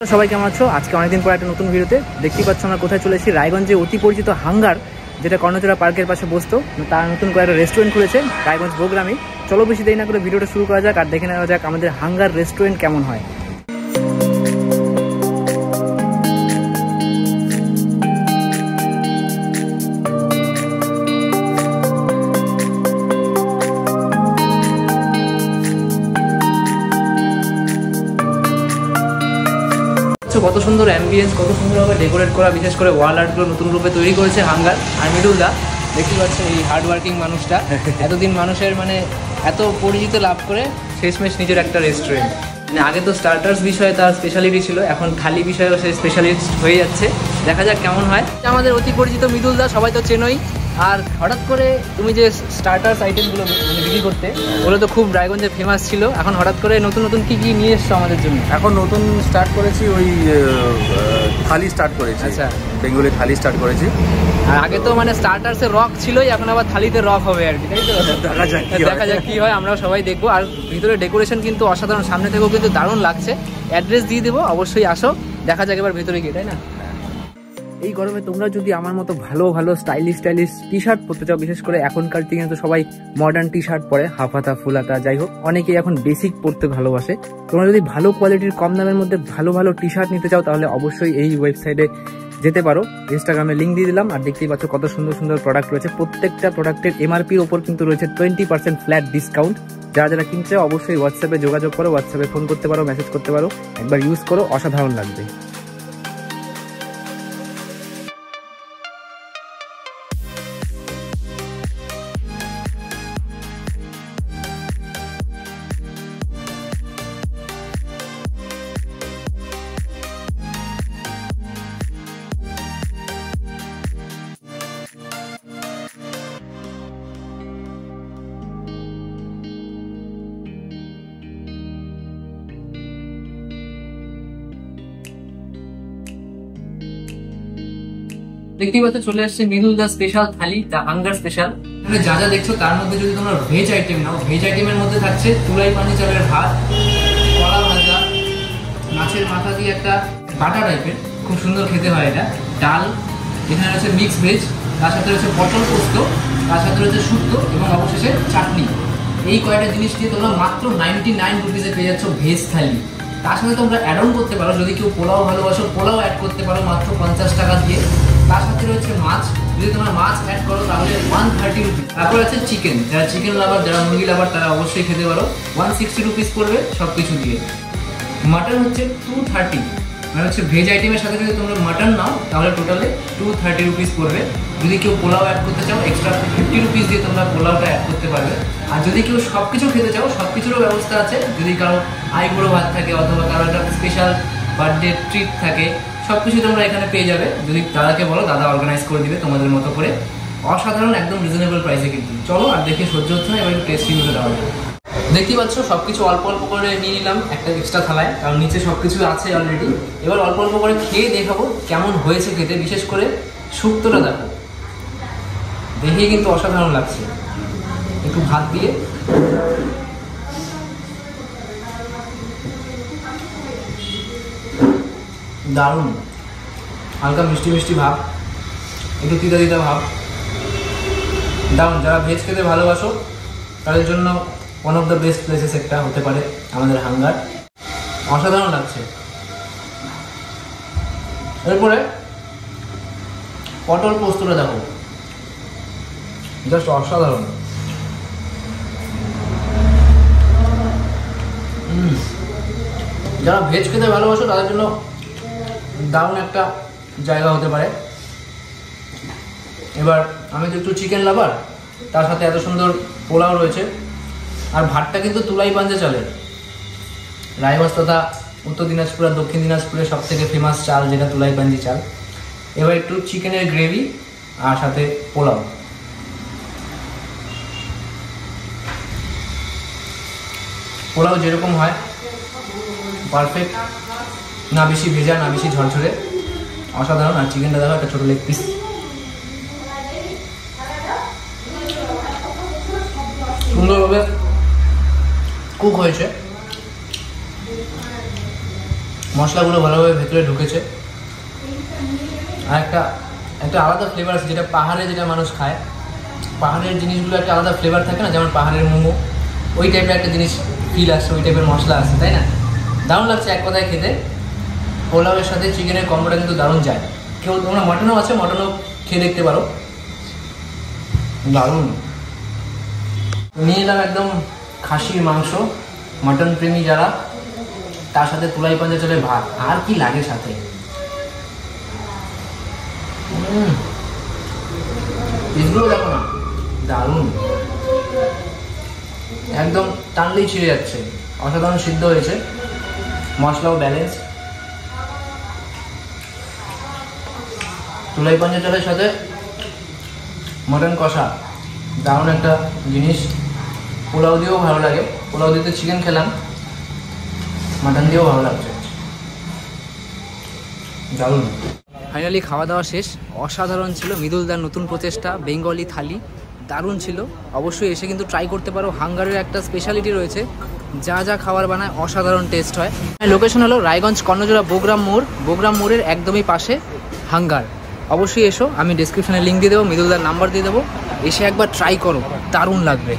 সবাই কেমন আছো? আজকে অনেকদিন পর একটা নতুন ভিডিওতে দেখতে পাচ্ছ আমরা কোথায় চলে এসেছি। রায়গঞ্জে অতি পরিচিত হাঙ্গার, যেটা কর্ণচূড়া পার্কের পাশে বসতো, তার নতুন করে একটা রেস্টুরেন্ট খুলেছে রায়গঞ্জ বগুড়ামি। চলো বেশি দেরি না করে ভিডিওটা শুরু করা যাক আর দেখে নেওয়া যাক আমাদের হাঙ্গার রেস্টুরেন্ট কেমন হয়। কত সুন্দর অ্যাম্বিয়েন্স, কত সুন্দরভাবে ডেকোরেট করা, বিশেষ করে ওয়াল আর্টগুলো নতুন রূপে তৈরি করেছে হাঙ্গার। আর মৃদুলদা দেখতে পাচ্ছ এই হার্ডওয়ার্কিং মানুষটা এতদিন মানুষের এত পরিচিত লাভ করে শেষমেশ নিজের একটা রেস্টুরেন্ট। আগে তো স্টার্টার্স বিষয়ে তার স্পেশালিটি ছিল, এখন থালি বিষয়েও সে স্পেশালিস্ট হয়ে যাচ্ছে। দেখা যাক কেমন হয়। আমাদের অতি পরিচিত মৃদুলদা, সবাই তো চেনই। আর হঠাৎ করে তুমি যে স্টার্টার্স আইটেমগুলো বিক্রি করতে, ওগুলো তো খুব রায়গঞ্জে ফেমাস ছিল, এখন হঠাৎ করে নতুন নতুন কী কী নিয়ে এসছো আমাদের জন্য? এখন নতুন স্টার্ট করেছি, ওই থালি স্টার্ট করেছি। আচ্ছা, বেঙ্গলি থালি স্টার্ট করেছি। আর আগে তো স্টার্টার্সে রক ছিলই, এখন আবার থালিতে রক হবে আর কি, তাই তো? দেখা যাক কি হয়, আমরাও সবাই দেখবো। আর ভিতরে ডেকোরেশন কিন্তু অসাধারণ, সামনে থেকেও কিন্তু দারুণ লাগছে। অ্যাড্রেস দিয়ে দেবো, অবশ্যই আসো, দেখা যাক এবার ভিতরে গিয়ে, তাই না? এই গরমে তোমরা যদি আমার মতো ভালো ভালো স্টাইলিশ টি শার্ট পরতে চাও, বিশেষ করে এখনকার দিনে তো সবাই মডার্ন টি শার্ট পরে, হাফ হাতা ফুল হাতা, যাই হোক, অনেকেই এখন বেসিক পরতে ভালোবাসে। তোমরা যদি ভালো কোয়ালিটির কম দামের মধ্যে ভালো ভালো টি শার্ট নিতে চাও, তাহলে অবশ্যই এই ওয়েবসাইটে যেতে পারো। ইনস্টাগ্রামে লিঙ্ক দিয়ে দিলাম। আর দেখতেই পাচ্ছ কত সুন্দর সুন্দর প্রোডাক্ট রয়েছে। প্রত্যেকটা প্রোডাক্টের এমআরপির ওপর কিন্তু রয়েছে 20% ফ্ল্যাট ডিসকাউন্ট। যারা যারা কিনছে অবশ্যই হোয়াটসঅ্যাপে যোগাযোগ করো, হোয়াটসঅ্যাপে ফোন করতে পারো, মেসেজ করতে পারো, একবার ইউজ করো, অসাধারণ লাগবে। দেখতেই পাচ্ছ চলে আসছে মৃদুলদা স্পেশাল থালি, দা হাঙ্গার স্পেশাল। এখানে যা যা দেখছো তার মধ্যে যদি তোমরা ভেজ আইটেম নাও, ভেজ আইটেমের মধ্যে থাকছে তুলাই পানি চালের ভাত, কলা ভাজা, মাছের মাথা দিয়ে একটা বাটা টাইপের, খুব সুন্দর খেতে হয় এটা, ডাল, এখানে রয়েছে মিক্স ভেজ, তার সাথে রয়েছে পটল পোস্ত, তার সাথে রয়েছে শুক্তো এবং অবশেষে চাটনি। এই কয়টা জিনিস দিয়ে তোমরা মাত্র 99 রুপিসে পেয়ে যাচ্ছ ভেজ থালি। তার সাথে তোমরা অ্যাড অন করতে পারো, যদি কেউ পোলাও ভালোবাসো পোলাও অ্যাড করতে পারো মাত্র 50 টাকা দিয়ে। তার সাথে রয়েছে মাছ, যদি তোমরা মাছ অ্যাড করো তাহলে 130 রুপিস। তারপর আছে চিকেন, যারা চিকেন লাভার, যারা মুরগি লাভার, তারা অবশ্যই খেতে পারো, 160 রুপিস পড়বে সব কিছু দিয়ে। মাটন হচ্ছে 230, হচ্ছে ভেজ আইটেমের সাথে যদি তোমরা মাটন নাও তাহলে টোটালে 230 রুপিস পড়বে। যদি কেউ পোলাও অ্যাড করতে চাও এক্সট্রা 50 রুপিস দিয়ে তোমরা পোলাওটা অ্যাড করতে পারবে। আর যদি কেউ সব কিছু খেতে চাও, সব কিছুরও ব্যবস্থা আছে। যদি কারো আইবুড়ো ভাত থাকে অথবা কারো একটা স্পেশাল বার্থডে ট্রিট থাকে, সব কিছু তোমরা এখানে পেয়ে যাবে। যদি দাদাকে বলো, দাদা অর্গানাইজ করে দিবে তোমাদের মতো করে, অসাধারণ, একদম রিজনেবল প্রাইসে কিন্তু। চলো, আর দেখে সহ্য হচ্ছে না, এবার টেস্টিং করে দেওয়া যাবে। দেখতেই পাচ্ছ সবকিছু অল্প অল্প করে নিয়ে নিলাম একটা এক্সট্রা থালায়, কারণ নিচে সবকিছু আছে অলরেডি। এবার অল্প অল্প করে খেয়ে দেখাবো কেমন হয়েছে খেতে। বিশেষ করে শুক্তোটা দেখো, দেখে কিন্তু অসাধারণ লাগছে। একটু ভাত দিয়ে, দারুণ, হালকা মিষ্টি মিষ্টি ভাব, একটু তিতা তিতা ভাব, দারুণ। যারা ভেজ খেতে ভালোবাসো তাদের জন্য one of the best places একটা হতে পারে আমাদের হাঙ্গার, অসাধারণ লাগছে। এরপরে পটল পোস্তটা দেখো, জাস্ট অসাধারণ। যারা ভেজ খেতে ভালোবাসো তাদের জন্য দারুণ একটা জায়গা হতে পারে। এবার আমি তো একটু চিকেন লাভার, তার সাথে এত সুন্দর পোলাও রয়েছে। আর ভাতটা কিন্তু তুলাই পাঞ্জা চালের, রায়গঞ্জ তথা উত্তর দিনাজপুর আর দক্ষিণ দিনাজপুরের সব থেকে ফেমাস চাল, যেটা তুলাই পাঞ্জি চাল। এবার একটু চিকেনের গ্রেভি আর সাথে পোলাও। পোলাও যেরকম হয় পারফেক্ট, না বেশি ভেজা না বেশি ঝরঝরে, অসাধারণ। আর চিকেনটা দেখো, একটা ছোটো লেগ পিস, সুন্দরভাবে কুক হয়েছে। মশলাগুলো ভালোভাবে ভেতরে ঢুকেছে। আর একটা আলাদা ফ্লেভার আছে, যেটা পাহাড়ে যেটা মানুষ খায়, পাহাড়ের জিনিসগুলো একটা আলাদা ফ্লেভার থাকে না, যেমন পাহাড়ের মোমো, ওই টাইপের একটা জিনিস ফিল আসছে, ওই টাইপের মশলা আসছে, তাই না? দারুণ লাগছে এক কথায় খেতে। পোলাওয়ের সাথে চিকেনের কম্বোটা কিন্তু দারুণ যায়। কেউ তোমরা মটনও আছে, মটনও খেয়ে দেখতে পারো, দারুণ। নিয়ে এলাম একদম খাসির মাংস, মটন প্রেমী যারা, তার সাথে তুলাই পাঞ্জা চালের ভাত, আর কি লাগে সাথে। পিসগুলো দেখো না, দারুণ, একদম টানলেই ছিঁড়ে যাচ্ছে, অসাধারণ সিদ্ধ হয়েছে, মশলাও ব্যালেন্স। তুলাই পাঞ্জা চালের সাথে মটন কষা দারুণ একটা জিনিস। পোলাও দিয়েও ভালো লাগে, পোলাও দিয়ে চিকেন খেলাম, মাটন দিয়েও ভালো লাগছে, দারুণ। ফাইনালি খাওয়া দাওয়া শেষ, অসাধারণ ছিল। মৃদুলদার নতুন প্রচেষ্টা বেঙ্গলি থালি দারুণ ছিল, অবশ্যই এসে কিন্তু ট্রাই করতে পারো। হাঙ্গারের একটা স্পেশালিটি রয়েছে, যা যা খাবার বানায় অসাধারণ টেস্ট হয়। লোকেশন হলো রায়গঞ্জ কর্ণজোড়া বোগ্রাম মোড়ের একদমই পাশে হাঙ্গার। অবশ্যই এসো, আমি ডিসক্রিপশনে লিঙ্ক দিয়ে দেবো, মৃদুলদার নাম্বার দিয়ে দেবো, এসে একবার ট্রাই করো, দারুণ লাগবে।